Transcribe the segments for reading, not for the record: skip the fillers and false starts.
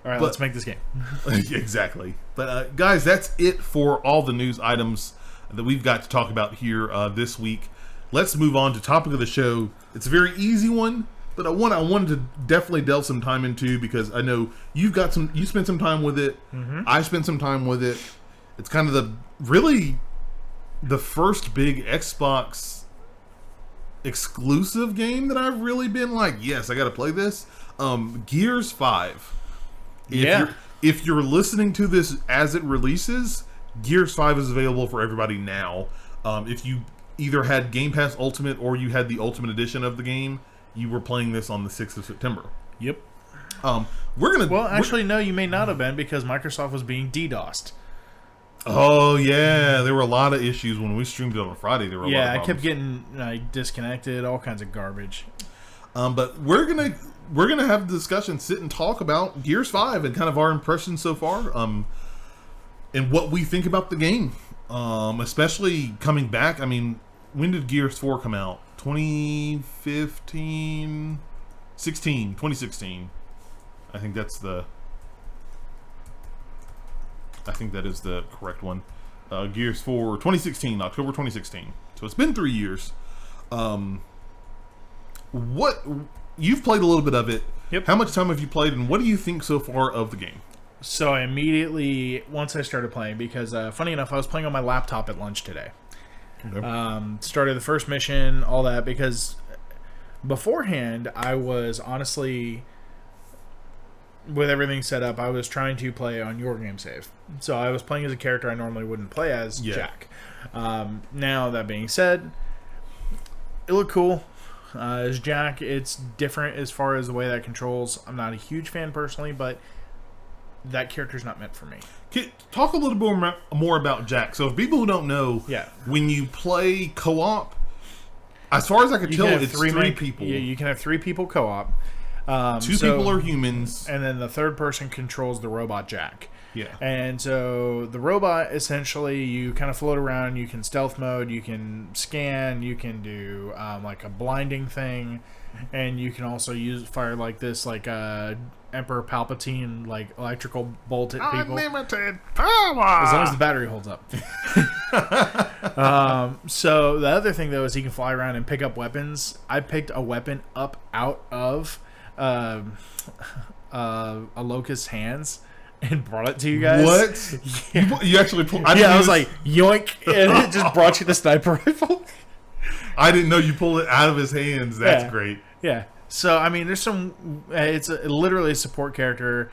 All right, let's make this game. Exactly. But guys, that's it for all the news items that we've got to talk about here this week. Let's move on to topic of the show. It's a very easy one, but I wanted to definitely delve some time into because I know you spent some time with it. Mm-hmm. I spent some time with it. It's kind of the first big Xbox exclusive game that I've really been like, yes, I got to play this. Gears 5. If you're listening to this as it releases, Gears 5 is available for everybody now. If you either had Game Pass Ultimate or you had the Ultimate Edition of the game, you were playing this on the 6th of September. Yep. Actually, no, you may not have been because Microsoft was being DDoSed. Oh yeah, there were a lot of issues when we streamed it on a Friday. There were I kept getting disconnected, all kinds of garbage. But we're gonna have a discussion, sit and talk about Gears 5 and kind of our impressions so far, and what we think about the game, especially coming back. I mean, when did Gears 4 come out? 2016. I think that is the correct one. Gears 4, 2016, October 2016. So it's been 3 years. What you've played a little bit of it. Yep. How much time have you played, and what do you think so far of the game? So I immediately, once I started playing, because funny enough, I was playing on my laptop at lunch today. Okay. Started the first mission, all that, because beforehand, I was honestly, with everything set up, I was trying to play on your game save. So I was playing as a character I normally wouldn't play as, Jack. Now, that being said, it looked cool. As Jack, it's different as far as the way that controls. I'm not a huge fan personally, but that character's not meant for me. Talk a little bit more about Jack. So if people who don't know, when you play co-op, as far as I can tell, it's three people. Yeah, you can have 3 people co-op. Two people are humans. And then the third person controls the robot Jack. Yeah. And so the robot, essentially, you kind of float around. You can stealth mode. You can scan. You can do like a blinding thing. And you can also fire like this, like Emperor Palpatine, like electrical bolt at people. Unlimited power! As long as the battery holds up. So the other thing, though, is he can fly around and pick up weapons. I picked a weapon up out of a locust's hands and brought it to you guys. What? Yeah. You actually pulled... I was like, yoink, and it just brought you the sniper rifle. I didn't know you pulled it out of his hands. That's great. Yeah. So, I mean, there's some... It's literally a support character.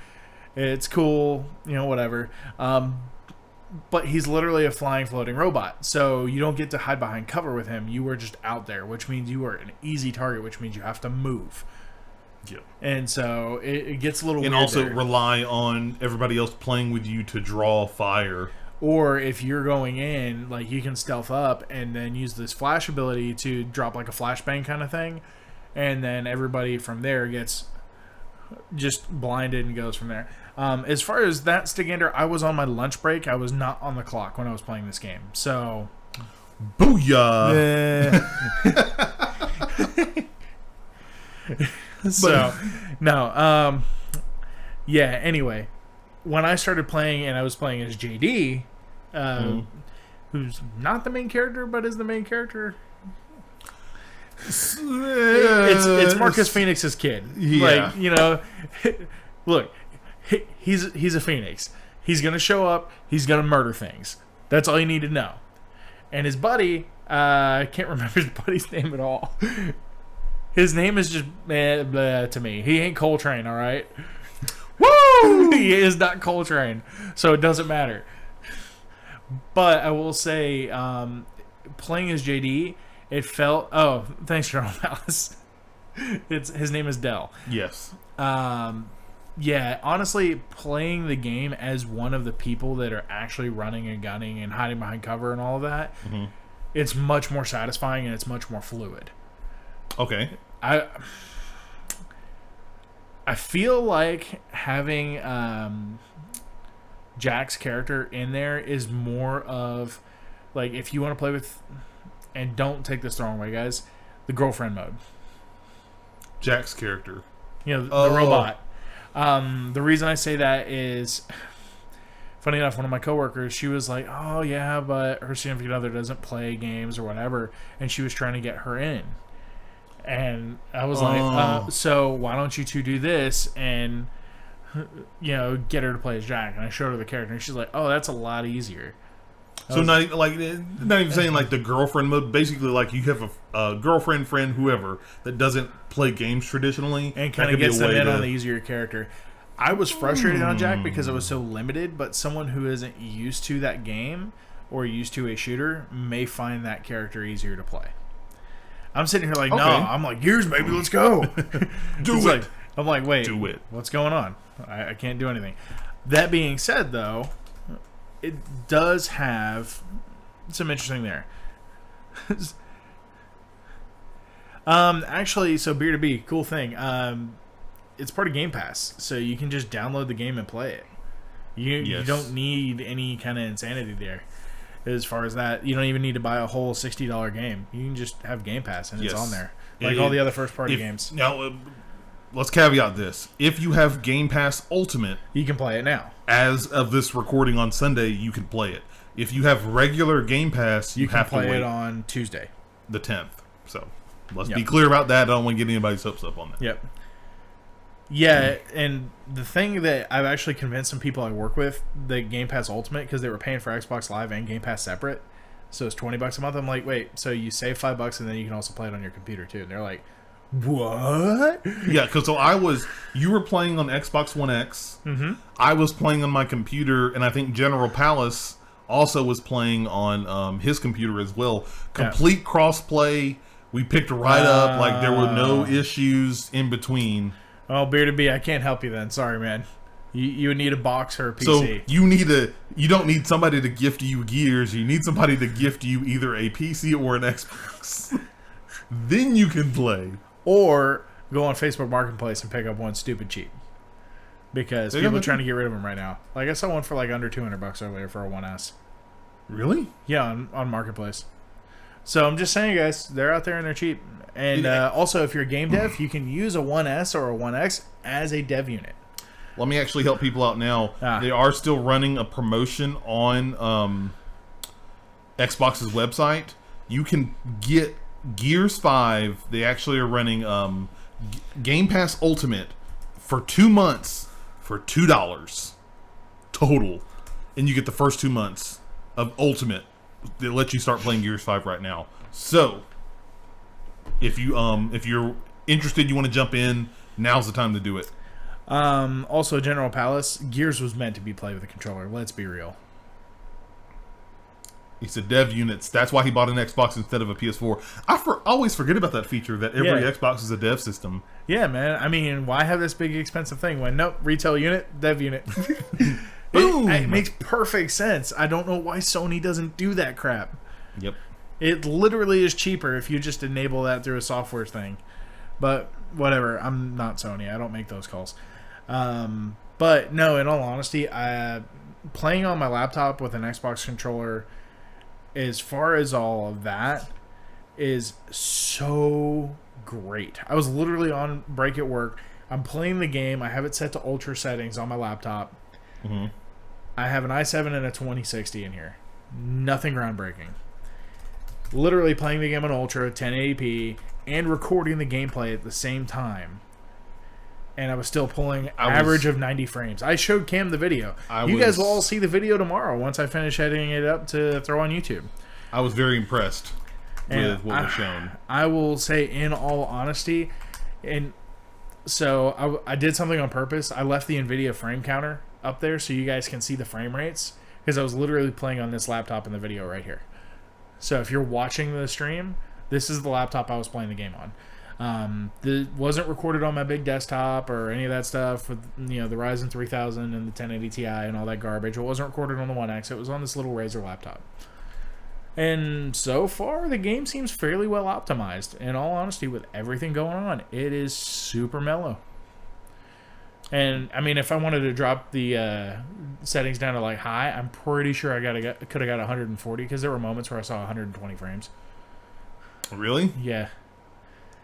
It's cool, whatever. But he's literally a flying, floating robot. So you don't get to hide behind cover with him. You are just out there, which means you are an easy target, which means you have to move. Yeah. And so it gets a little weird. And also there. rely on everybody else playing with you to draw fire. Or if you're going in, like, you can stealth up and then use this flash ability to drop like a flashbang kind of thing. And then everybody from there gets just blinded and goes from there. As far as that, Stigander, I was on my lunch break. I was not on the clock when I was playing this game. So... Booyah! Anyway, when I started playing and I was playing as JD, who's not the main character but is the main character, it's Marcus Phoenix's kid. Yeah. Like, look, he's a Phoenix. He's gonna show up, he's gonna murder things. That's all you need to know. And his buddy, I can't remember his buddy's name at all. His name is just blah to me. He ain't Coltrane, all right? Woo! He is not Coltrane, so it doesn't matter. But I will say, playing as JD, it felt... Oh, thanks, General Malice. His name is Dell. Yes. Yeah, honestly, playing the game as one of the people that are actually running and gunning and hiding behind cover and all of that, it's much more satisfying and it's much more fluid. Okay. I feel like having Jack's character in there is more of, like, if you want to play with, and don't take this the wrong way, guys, the girlfriend mode. Jack's character. The robot. The reason I say that is, funny enough, one of my coworkers, she was like, "Oh yeah, but her significant other doesn't play games or whatever," and she was trying to get her in. And I was like, "So why don't you two do this and get her to play as Jack?" And I showed her the character, and she's like, "Oh, that's a lot easier." So not even saying like the girlfriend mode. Basically, like you have a girlfriend, friend, whoever that doesn't play games traditionally, and kind of gets them in on the easier character. I was frustrated on Jack because it was so limited, but someone who isn't used to that game or used to a shooter may find that character easier to play. I'm sitting here like, no, I'm like, Gears, baby, let's go. Do it. I'm like, wait, do it. What's going on? I can't do anything. That being said, though, it does have some interesting there. Actually, so Beer to Be, cool thing. It's part of Game Pass, so you can just download the game and play it. You don't need any kind of insanity there. As far as that, you don't even need to buy a whole $60 game. You can just have Game Pass and it's on there, like all the other first-party games. Now, let's caveat this: if you have Game Pass Ultimate, you can play it now. As of this recording on Sunday, you can play it. If you have regular Game Pass, you have to wait play it on Tuesday, the 10th. So let's be clear about that. I don't want to get anybody's hopes up on that. Yep. Yeah, and the thing that I've actually convinced some people I work with, the Game Pass Ultimate, because they were paying for Xbox Live and Game Pass separate, so it's $20 a month. I'm like, wait, so you save $5 and then you can also play it on your computer too? And they're like, what? Yeah, because you were playing on Xbox One X. Mm-hmm. I was playing on my computer, and I think General Palace also was playing on his computer as well. Complete cross-play. We picked right up. Like, there were no issues in between. Oh, Beer to Be, I can't help you then. Sorry, man. You would need a box or a PC. So you don't need somebody to gift you Gears. You need somebody to gift you either a PC or an Xbox. Then you can play. Or go on Facebook Marketplace and pick up one stupid cheap. Because people are trying to get rid of them right now. Like, I saw one for like under $200 earlier for a 1S. Really? Yeah, on Marketplace. So I'm just saying, guys, they're out there and they're cheap. And also, if you're a game dev, you can use a 1S or a 1X as a dev unit. Let me actually help people out now. They are still running a promotion on Xbox's website. You can get Gears 5. They actually are running Game Pass Ultimate for 2 months for $2 total. And you get the first 2 months of Ultimate. They let you start playing Gears 5 right now. So, if you're interested, you want to jump in, now's the time to do it. Also, General Palace, Gears was meant to be played with a controller. Let's be real. He said dev units. That's why he bought an Xbox instead of a PS4. I always forget about that feasure that every Xbox is a dev system. Yeah, man. I mean, why have this big expensive thing when nope, retail unit, dev unit. It makes perfect sense. I don't know why Sony doesn't do that crap. Yep. It literally is cheaper if you just enable that through a software thing. But whatever. I'm not Sony. I don't make those calls. But no, in all honesty, playing on my laptop with an Xbox controller, as far as all of that, is so great. I was literally on break at work. I'm playing the game. I have it set to ultra settings on my laptop. Mm-hmm. I have an i7 and a 2060 in here. Nothing groundbreaking. Literally playing the game on ultra, 1080p, and recording the gameplay at the same time. And I was still pulling average of 90 frames. I showed Cam the video. You guys will all see the video tomorrow once I finish editing it up to throw on YouTube. I was very impressed with what was shown. I will say, in all honesty, and so I did something on purpose. I left the NVIDIA frame counter up there so you guys can see the frame rates, because I was literally playing on this laptop in the video right here. So if you're watching the stream, this is the laptop I was playing the game on. It wasn't recorded on my big desktop or any of that stuff with the Ryzen 3000 and the 1080 Ti and all that garbage. It wasn't recorded on the One X. It was on this little Razer laptop. And so far, the game seems fairly well optimized. In all honesty, with everything going on, it is super mellow. And I mean, if I wanted to drop the settings down to like high, I'm pretty sure I could have got 140, because there were moments where I saw 120 frames. Really? Yeah.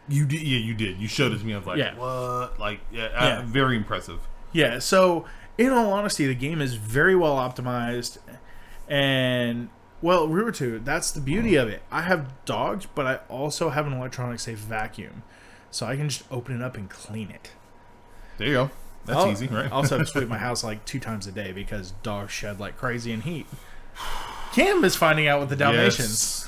You did. Yeah, you did. You showed it to me. I was like, what? Like, very impressive. Yeah, so in all honesty, the game is very well optimized, and well, Rurutu, that's the beauty of it. I have dogs, but I also have an electronic safe vacuum, so I can just open it up and clean it. There you go. That's easy, right? I also have to sweep my house like 2 times a day because dogs shed like crazy in heat. Cam is finding out with the Dalmatians.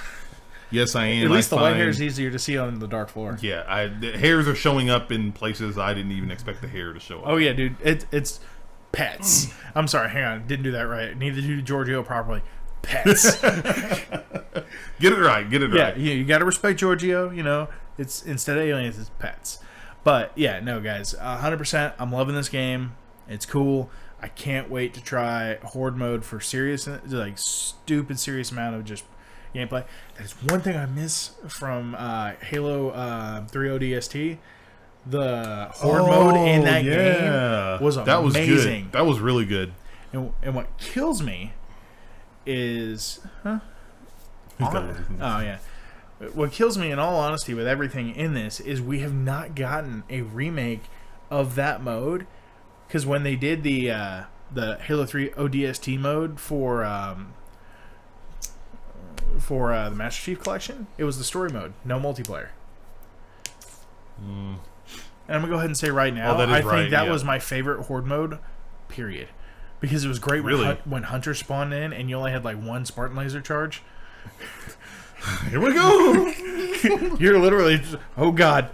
Yes, I am. At least the white hair is easier to see on the dark floor. Yeah, the hairs are showing up in places I didn't even expect the hair to show up. Oh yeah, dude, it's pets. I'm sorry, hang on, didn't do that right. Neither did Giorgio properly. Pets. Get it right. Yeah, you got to respect Giorgio. You know, it's instead of aliens, it's pets. But yeah, no, guys, 100%. I'm loving this game. It's cool. I can't wait to try Horde mode for serious, like stupid serious amount of just gameplay. That's one thing I miss from Halo 3 ODST. The Horde mode in that game was amazing. That was good. That was really good. And what kills me is... Oh, yeah. What kills me, in all honesty, with everything in this is we have not gotten a remake of that mode. Because when they did the Halo 3 ODST mode for the Master Chief Collection, it was the story mode, no multiplayer. And I'm gonna go ahead and say right now, I think that was my favorite Horde mode, period. Because it was great when Hunter spawned in and you only had like 1 Spartan laser charge. Here we go. You're literally just, oh god.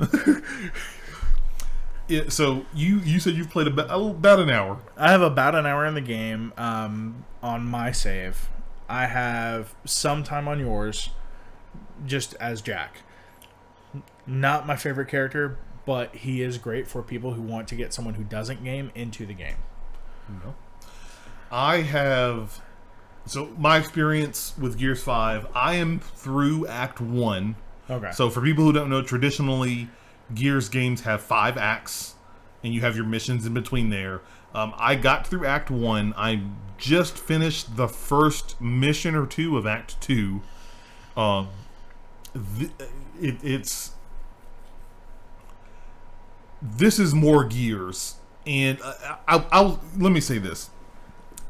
Yeah, so you said you've played about an hour. I have about an hour in the game on my save. I have some time on yours, just as Jack. Not my favorite character, but he is great for people who want to get someone who doesn't game into the game. No. I have... So, my experience with Gears 5, I am through Act 1. Okay. So, for people who don't know, traditionally, Gears games have 5 acts, and you have your missions in between there. I got through Act 1. I just finished the first mission or 2 of Act 2. This is more Gears. And I'll let me say this.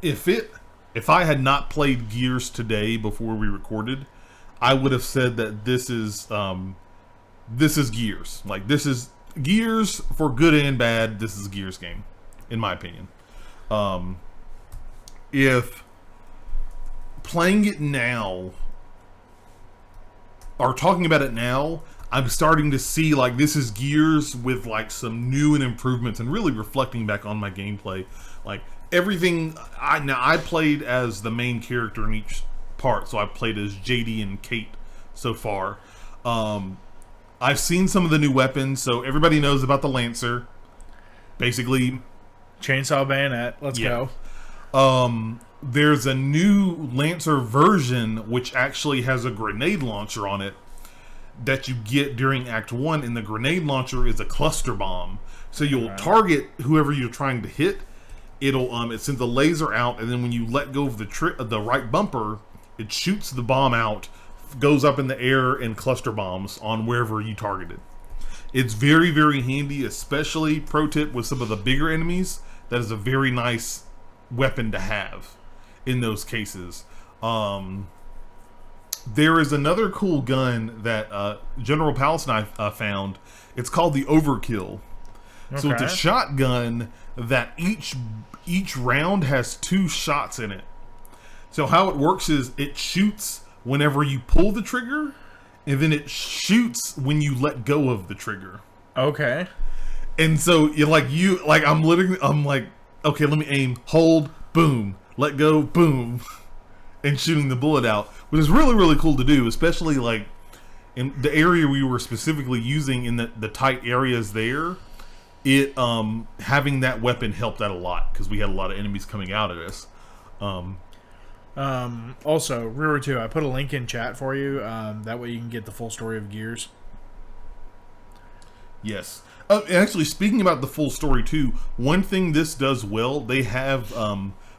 If I had not played Gears today before we recorded, I would have said that this is Gears. Like, this is Gears for good and bad. This is a Gears game, in my opinion. If playing it now, or talking about it now, I'm starting to see like this is Gears with like some new and improvements, and really reflecting back on my gameplay, like everything. I played as the main character in each part, so I played as JD and Kate so far. I've seen some of the new weapons, so everybody knows about the Lancer. Basically, chainsaw bayonet. Let's go. There's a new Lancer version which actually has a grenade launcher on it that you get during Act 1, and the grenade launcher is a cluster bomb. So you'll target whoever you're trying to hit. It sends a laser out, and then when you let go of the right bumper, it shoots the bomb out, goes up in the air, and cluster bombs on wherever you targeted. It's very, very handy, especially, pro tip, with some of the bigger enemies. That is a very nice weapon to have in those cases. There is another cool gun that General Palestine found. It's called the Overkill. Okay. So it's a shotgun that each round has 2 shots in it. So how it works is it shoots whenever you pull the trigger, and then it shoots when you let go of the trigger. Okay. And so I'm like, okay, let me aim, hold, boom, let go, boom, and shooting the bullet out, which is really, really cool to do, especially like in the area we were specifically using in the tight areas there. It having that weapon helped out a lot because we had a lot of enemies coming out of this. Also, Rurutu, I put a link in chat for you. That way you can get the full story of Gears. Yes. Actually, speaking about the full story too, one thing this does well, they have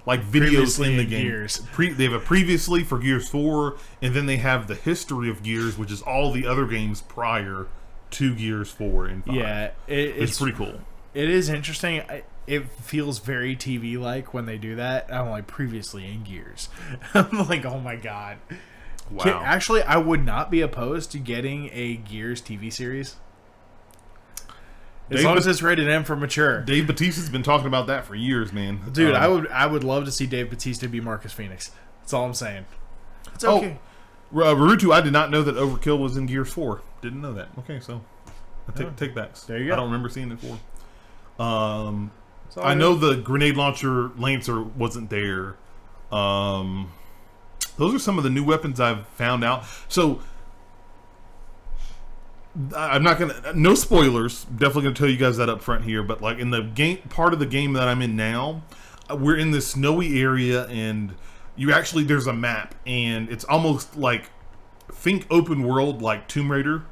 like videos previously in the game. Gears. They have a previously for Gears 4, and then they have the history of Gears, which is all the other games prior to Gears 4 and 5. Yeah, it's pretty cool. It is interesting. It feels very TV like when they do that. I'm like previously in Gears. I'm like, oh my god. Wow. Actually, I would not be opposed to getting a Gears TV series. As long as it's rated M for mature. Dave Bautista's been talking about that for years, man. Dude, I would love to see Dave Bautista be Marcus Phoenix. That's all I'm saying. It's okay. Naruto, I did not know that Overkill was in Gears 4. Didn't know that. Okay, so take backs. There you go. I don't remember seeing it 4. I know the grenade launcher Lancer wasn't there. Those are some of the new weapons I've found out. So I'm not gonna. No spoilers. Definitely gonna tell you guys that up front here. But like in the game, part of the game that I'm in now, we're in this snowy area, and there's a map, and it's almost like think open world like Tomb Raider,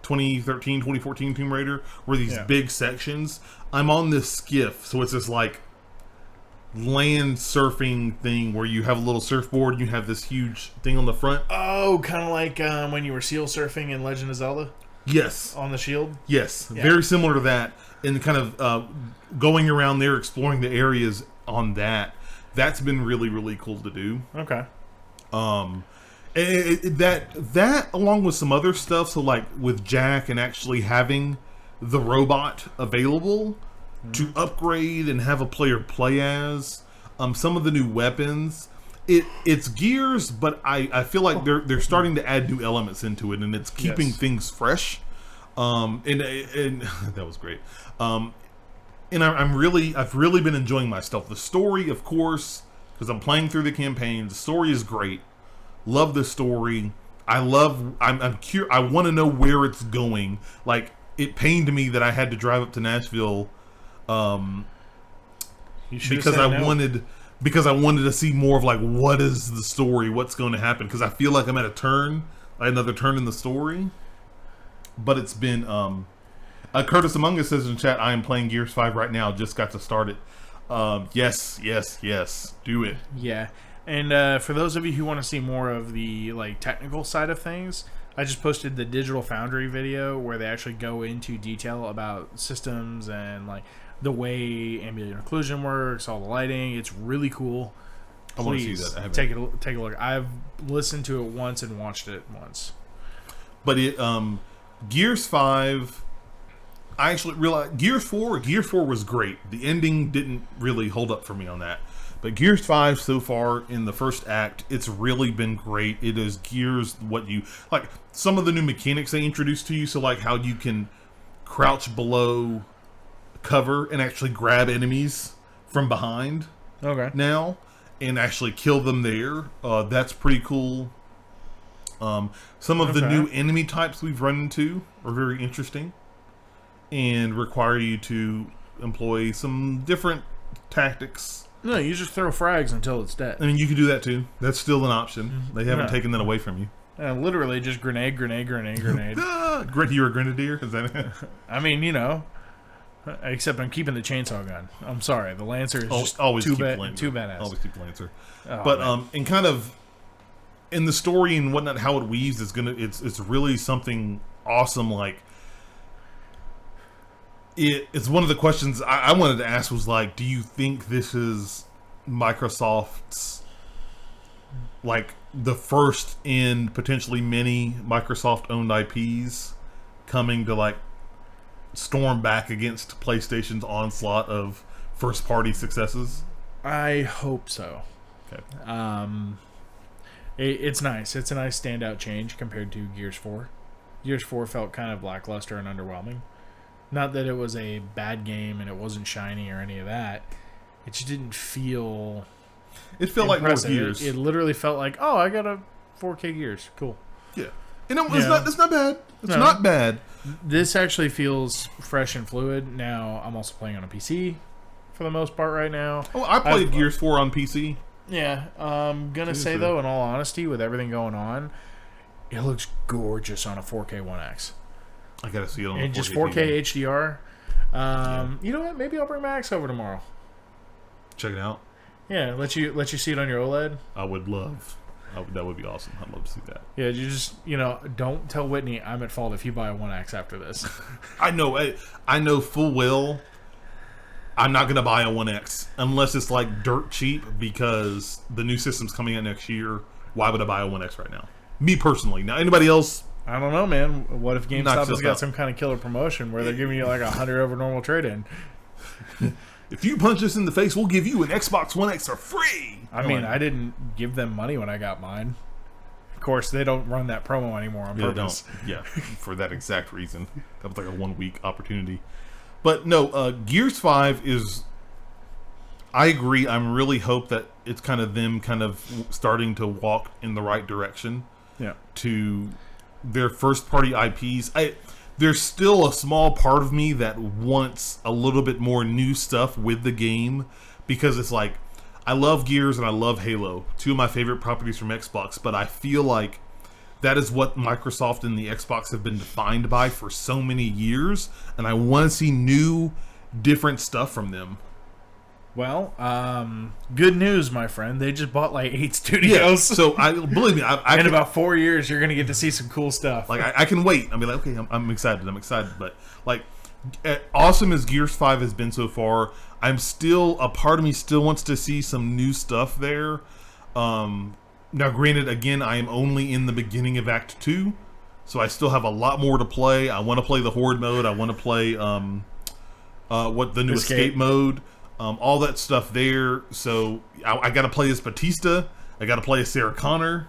2013, 2014 Tomb Raider, where these big sections. I'm on this skiff, so it's this like land surfing thing where you have a little surfboard and you have this huge thing on the front. Oh, kind of like when you were seal surfing in Legend of Zelda? Yes. On the shield? Yes. Yeah. Very similar to that. And kind of going around there, exploring the areas on that. That's been really, really cool to do. Okay. That along with some other stuff, so like with Jack and actually having the robot available to upgrade and have a player play as, some of the new weapons. It's Gears, but I feel like they're starting to add new elements into it, and it's keeping things fresh. And that was great. And I've really been enjoying myself. The story, of course, because I'm playing through the campaign. The story is great. Love the story. I'm curious. I want to know where it's going. Like, it pained me that I had to drive up to Nashville because I wanted to see more of like what is the story, what's going to happen, because I feel like I'm at another turn in the story. But it's been Curtis Among Us says in chat, I am playing Gears 5 right now, just got to start it. Yes, do it. Yeah. And for those of you who want to see more of the like technical side of things, I just posted the Digital Foundry video where they actually go into detail about systems and like the way ambient occlusion works, all the lighting. It's really cool. I want to see that. Take a look. I've listened to it once and watched it once. But Gears 5, I actually realized Gears 4 was great. The ending didn't really hold up for me on that. But Gears 5 so far in the first act, it's really been great. It is Gears what you like. Some of the new mechanics they introduced to you, so like how you can crouch below cover and actually grab enemies from behind. Okay. Now and actually kill them there. That's pretty cool. Some of the new enemy types we've run into are very interesting and require you to employ some different tactics. No, you just throw frags until it's dead. I mean, you can do that too. That's still an option. They haven't taken that away from you. Literally just grenade. You're a grenadier? Is that it? I mean, except I'm keeping the chainsaw gun. I'm sorry. The Lancer is just always too Lancer. badass. Always keep the Lancer. And kind of in the story and whatnot, how it weaves is it's really something awesome. Like, it's one of the questions I wanted to ask was like, do you think this is Microsoft's like the first in potentially many Microsoft owned IPs coming to like storm back against PlayStation's onslaught of first party successes? I hope so. Okay. It's nice. It's a nice standout change compared to Gears 4. Gears 4 felt kind of lackluster and underwhelming. Not that it was a bad game and it wasn't shiny or any of that. It just didn't feel... It felt impressive. Like more Gears. It literally felt like, oh, I got a 4K Gears. Cool. Yeah. And it's not bad. It's not bad. This actually feels fresh and fluid. Now, I'm also playing on a PC for the most part right now. Oh, I played Gears 4 on PC. Yeah. I'm going to say, though, in all honesty, with everything going on, it looks gorgeous on a 4K 1X. I gotta see it on and just 4K HDR. You know what? Maybe I'll bring my X over tomorrow. Check it out. Yeah, let you see it on your OLED. I would love. That would be awesome. I'd love to see that. Yeah, you just don't tell Whitney I'm at fault if you buy a 1X after this. I know full well I'm not going to buy a 1X unless it's like dirt cheap because the new system's coming out next year. Why would I buy a 1X right now? Me personally. Now, anybody else? I don't know, man. What if GameStop has got some kind of killer promotion where they're giving you like 100 over normal trade-in? If you punch us in the face, we'll give you an Xbox One X for free. I mean, I didn't give them money when I got mine. Of course, they don't run that promo anymore on purpose. Yeah, for that exact reason. That was like a 1 week opportunity. But no, Gears 5 is... I agree. I'm really hope that it's kind of them kind of starting to walk in the right direction. Yeah. To their first party IPs. There's still a small part of me that wants a little bit more new stuff with the game because it's like I love Gears and I love Halo, two of my favorite properties from Xbox, but I feel like that is what Microsoft and the Xbox have been defined by for so many years, and I want to see new, different stuff from them. Well, good news, my friend. They just bought like 8 studios. Yeah, so believe me, in about 4 years, you're gonna get to see some cool stuff. Like I can wait. I'll be like, okay, I'm excited. I'm excited. But like, awesome as Gears 5 has been so far, a part of me still wants to see some new stuff there. Now, granted, again, I am only in the beginning of Act 2, so I still have a lot more to play. I want to play the Horde mode. I want to play what the new Escape mode. All that stuff there. So I got to play as Batista. I got to play as Sarah Connor.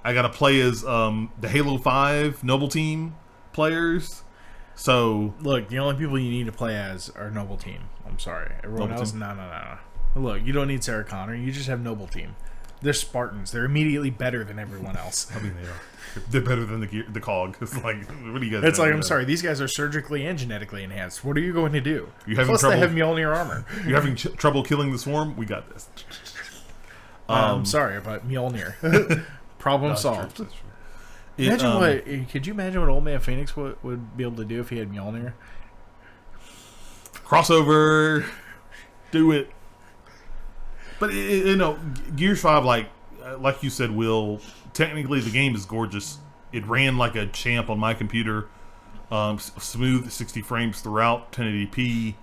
I got to play as the Halo 5 Noble Team players. So look, the only people you need to play as are Noble Team. I'm sorry, everyone else. No. Look, you don't need Sarah Connor. You just have Noble Team. They're Spartans. They're immediately better than everyone else. I mean, they are. They're better than the COG. It's like, what do you guys? It's like, I'm sorry, these guys are surgically and genetically enhanced. What are you going to do? You having Plus, trouble? They have Mjolnir armor. You're having trouble killing the swarm? We got this. I'm sorry about Mjolnir. Problem solved. That's true. Could you imagine what Old Man Phoenix would be able to do if he had Mjolnir? Crossover. Do it. But Gears 5, like you said, Will, technically the game is gorgeous. It ran like a champ on my computer. Smooth 60 frames throughout, 1080p.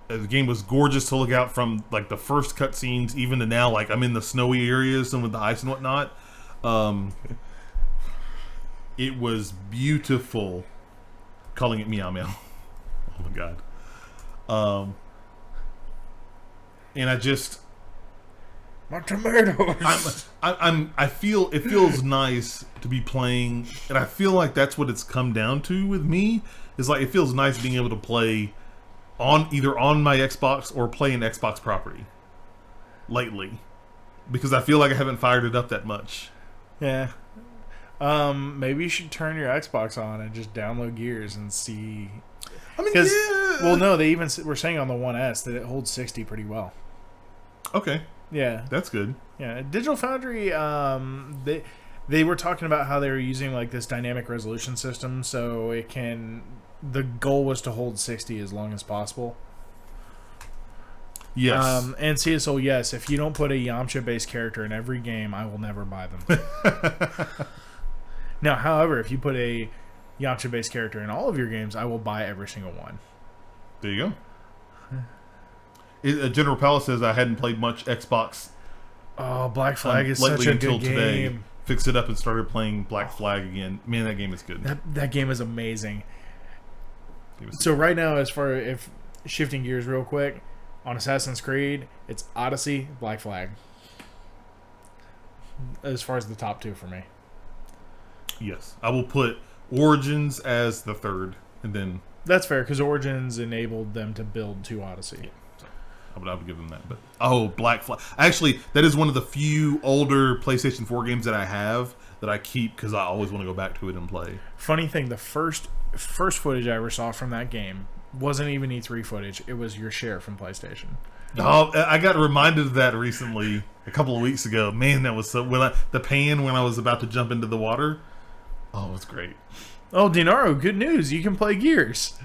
The game was gorgeous to look out from, like the first cutscenes, even to now. Like I'm in the snowy areas and with the ice and whatnot. It was beautiful. Calling it Meow Meow. Oh my god. And I just. My tomatoes. I feel it feels nice to be playing, and I feel like that's what it's come down to with me. Is like it feels nice being able to play either on my Xbox or play an Xbox property lately, because I feel like I haven't fired it up that much. Yeah. Maybe you should turn your Xbox on and just download Gears and see. I mean, yeah. Well, no, they even were saying on the 1S that it holds 60 pretty well. Okay. Yeah, that's good. Yeah, Digital Foundry, they were talking about how they were using like this dynamic resolution system, so it can. The goal was to hold 60 as long as possible. Yes. And CSO, yes. If you don't put a Yamcha-based character in every game, I will never buy them. Now, however, if you put a Yamcha-based character in all of your games, I will buy every single one. There you go. General Palace says I hadn't played much Xbox. Oh, Black Flag is such a good game. Today. Fixed it up and started playing Black Flag again. Man, that game is good. That game is amazing. So right now, as far if shifting gears real quick, on Assassin's Creed, it's Odyssey, Black Flag. As far as the top two for me. Yes, I will put Origins as the third, and then that's fair because Origins enabled them to build to Odyssey. Yeah. I would give them that. But Black Flag. Actually, that is one of the few older PlayStation 4 games that I have that I keep because I always want to go back to it and play. Funny thing, the first footage I ever saw from that game wasn't even E3 footage. It was your share from PlayStation. Oh, I got reminded of that recently, a couple of weeks ago. Man, that was so... the pan when I was about to jump into the water. Oh, it was great. Oh, Dinaro, good news. You can play Gears.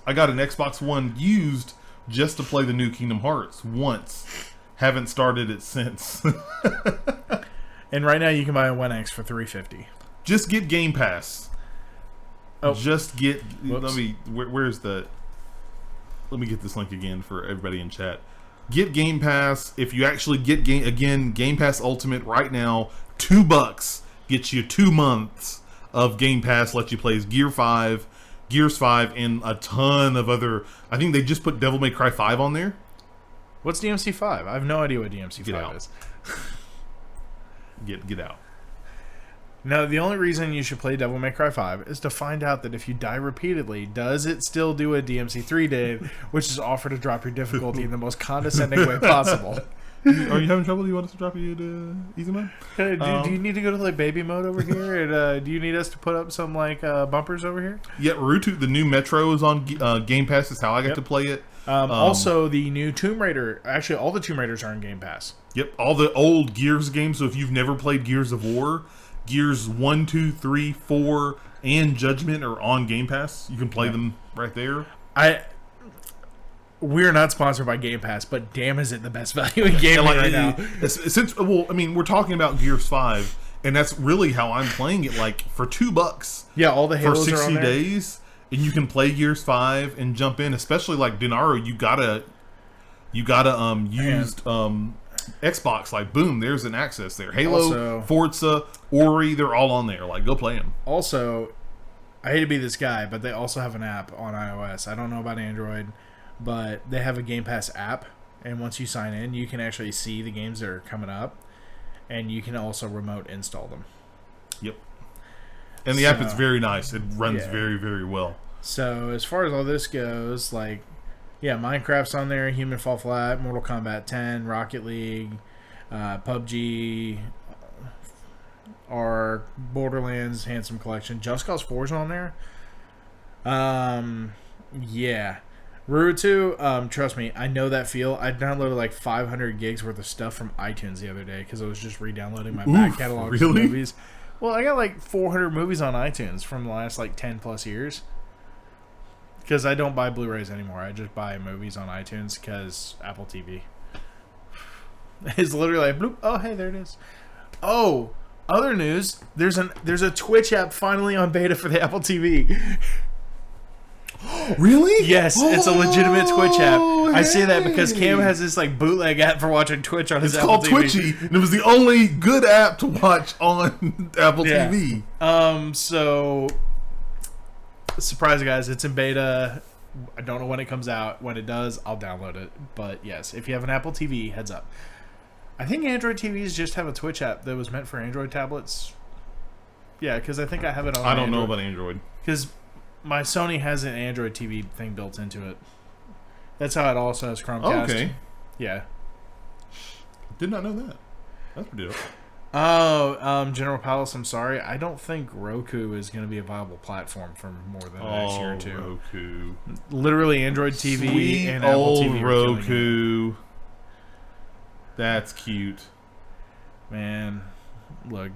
I got an Xbox One used just to play the new Kingdom Hearts once. Haven't started it since. And right now you can buy a One X for $350. Just get Game Pass. Oh. Just get. Whoops. Let me. Where's the? Let me get this link again for everybody in chat. Get Game Pass. If you actually get Game Pass Ultimate right now, $2 gets you 2 months of Game Pass. Lets you play Gears 5, and a ton of other. I think they just put Devil May Cry 5 on there. What's DMC5? I have no idea what DMC5 is. Get out. No, the only reason you should play Devil May Cry 5 is to find out that if you die repeatedly, does it still do what DMC3 did, which is offer to drop your difficulty in the most condescending way possible. Are you having trouble? Do you want us to drop you to easy mode? Do you need to go to like baby mode over here? And do you need us to put up some like bumpers over here? Yeah, Naruto, the new Metro is on Game Pass. Is how I got to play it. Also, the new Tomb Raider. Actually, all the Tomb Raiders are in Game Pass. Yep, all the old Gears games. So if you've never played Gears of War, Gears 1, 2, 3, 4, and Judgment are on Game Pass. You can play them right there. We're not sponsored by Game Pass, but damn, is it the best value in gaming right now? Since, well, I mean, we're talking about Gears 5, and that's really how I'm playing it. Like for $2, yeah, all the Halos for 60 are on there. days, and you can play Gears 5 and jump in. Especially like Denaro, you gotta use Xbox. Like boom, there's an access there. Halo, Also, Forza, Ori, they're all on there. Like go play them. Also, I hate to be this guy, but they also have an app on iOS. I don't know about Android, but they have a Game Pass app, and once you sign in, you can actually see the games that are coming up, and you can also remote install them. Yep. And the app is very nice. It runs very, very well. So as far as all this goes, like, yeah, Minecraft's on there, Human Fall Flat, Mortal Kombat 10, Rocket League, PUBG, our Borderlands Handsome Collection. Just Cause 4's on there. Yeah. Naruto, trust me, I know that feel. I downloaded like 500 gigs worth of stuff from iTunes the other day because I was just re-downloading my back catalog of movies. Well, I got like 400 movies on iTunes from the last like 10 plus years. Because I don't buy Blu-rays anymore. I just buy movies on iTunes because Apple TV. It's literally like, bloop, oh, hey, there it is. Oh, other news, there's a Twitch app finally on beta for the Apple TV. Really? Yes, it's a legitimate Twitch app. Oh, I say that because Cam has this like bootleg app for watching Twitch on his Apple TV. It's called Twitchy, and it was the only good app to watch on Apple TV. So surprise, guys, it's in beta. I don't know when it comes out. When it does, I'll download it. But yes, if you have an Apple TV, heads up. I think Android TVs just have a Twitch app that was meant for Android tablets. Yeah, because I think I have it on. I don't know about Android. Because my Sony has an Android TV thing built into it. That's how it also has Chromecast. Oh, okay. Yeah. Did not know that. That's pretty dope. Oh, General Palace, I'm sorry. I don't think Roku is going to be a viable platform for more than the next year or two. Roku. Literally Android TV Sweet and Apple old TV. Roku. That's cute. Man, look,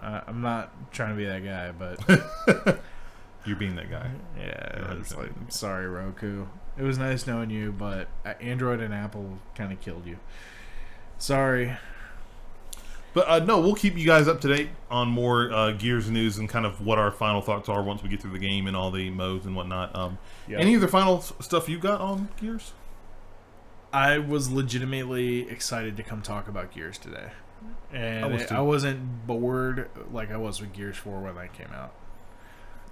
I'm not trying to be that guy, but You're being that guy. yeah, it's like, sorry, Roku. It was nice knowing you, but Android and Apple kind of killed you. Sorry. But no, we'll keep you guys up to date on more Gears news and kind of what our final thoughts are once we get through the game and all the modes and whatnot. Any other final stuff you got on Gears? I was legitimately excited to come talk about Gears today. And I wasn't bored like I was with Gears 4 when that came out.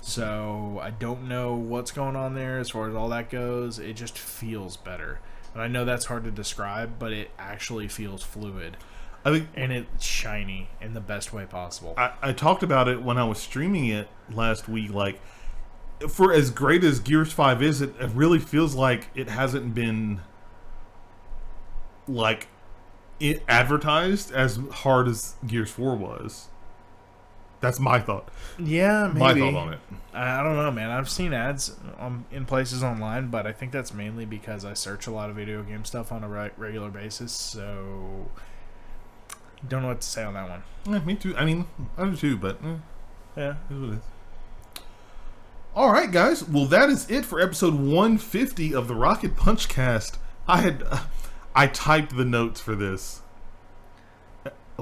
So I don't know what's going on there as far as all that goes. It just feels better. And I know that's hard to describe, but it actually feels fluid. I think, and it's shiny in the best way possible. I talked about it when I was streaming it last week. Like, for as great as Gears 5 is, it really feels like it hasn't been like it advertised as hard as Gears 4 was. That's my thought. Yeah, maybe. My thought on it. I don't know, man. I've seen ads in places online, but I think that's mainly because I search a lot of video game stuff on a regular basis, so don't know what to say on that one. Yeah, me too. I mean, I do too, but yeah, it is what it is. All right, guys. Well, that is it for episode 150 of the Rocket Punch Cast. I typed the notes for this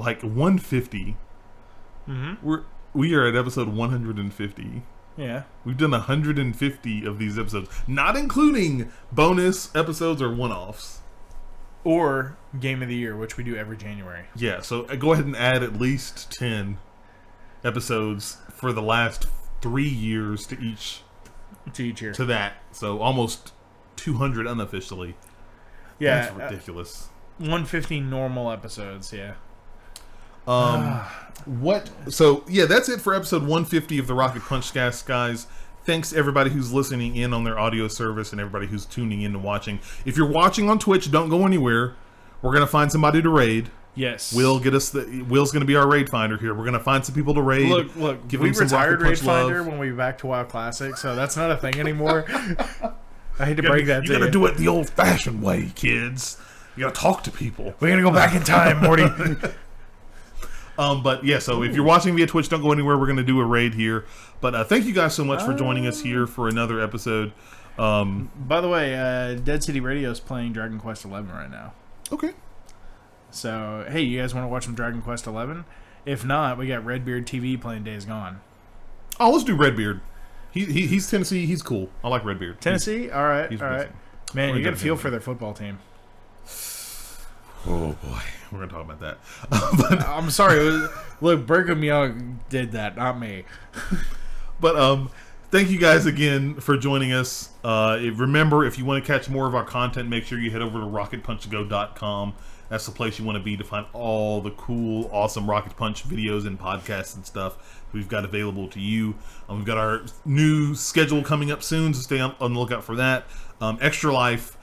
like 150. We are at episode 150. Yeah. We've done 150 of these episodes, not including bonus episodes or one-offs. Or Game of the Year, which we do every January. Yeah, so go ahead and add at least 10 episodes for the last 3 years to each year. To that. So almost 200 unofficially. Yeah. That's ridiculous. 150 normal episodes, yeah. So yeah, that's it for episode 150 of the Rocket Punch Cast, guys. Thanks everybody who's listening in on their audio service and everybody who's tuning in and watching. If you're watching on Twitch, don't go anywhere. We're gonna find somebody to raid. Yes. Will's gonna be our raid finder here. We're gonna find some people to raid. Look. Give we them some retired Rocket raid Punch love. finder when we back to WoW Classic, so that's not a thing anymore. I hate to break that to you. You gotta do it the old-fashioned way, kids. You gotta talk to people. We're gonna go back in time, Morty. But yeah, so if you're watching via Twitch, don't go anywhere. We're going to do a raid here. But thank you guys so much for joining us here for another episode. By the way, Dead City Radio is playing Dragon Quest XI right now. Okay. So, hey, you guys want to watch some Dragon Quest XI? If not, we got Redbeard TV playing Days Gone. Oh, let's do Redbeard. He's Tennessee. He's cool. I like Redbeard. Tennessee? All right. Man, you got to feel Tennessee. for their football team. Oh, boy. We're going to talk about that. But I'm sorry. Look, Brigham Young did that, not me. But thank you guys again for joining us. Remember, if you want to catch more of our content, make sure you head over to rocketpunchgo.com. That's the place you want to be to find all the cool, awesome Rocket Punch videos and podcasts and stuff we've got available to you. We've got our new schedule coming up soon, so stay on the lookout for that. Extra Life.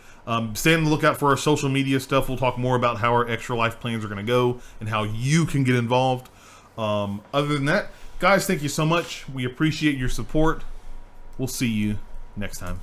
Stay on the lookout for our social media stuff. We'll talk more about how our Extra Life plans are going to go and how you can get involved. Other than that, guys, thank you so much. We appreciate your support. We'll see you next time.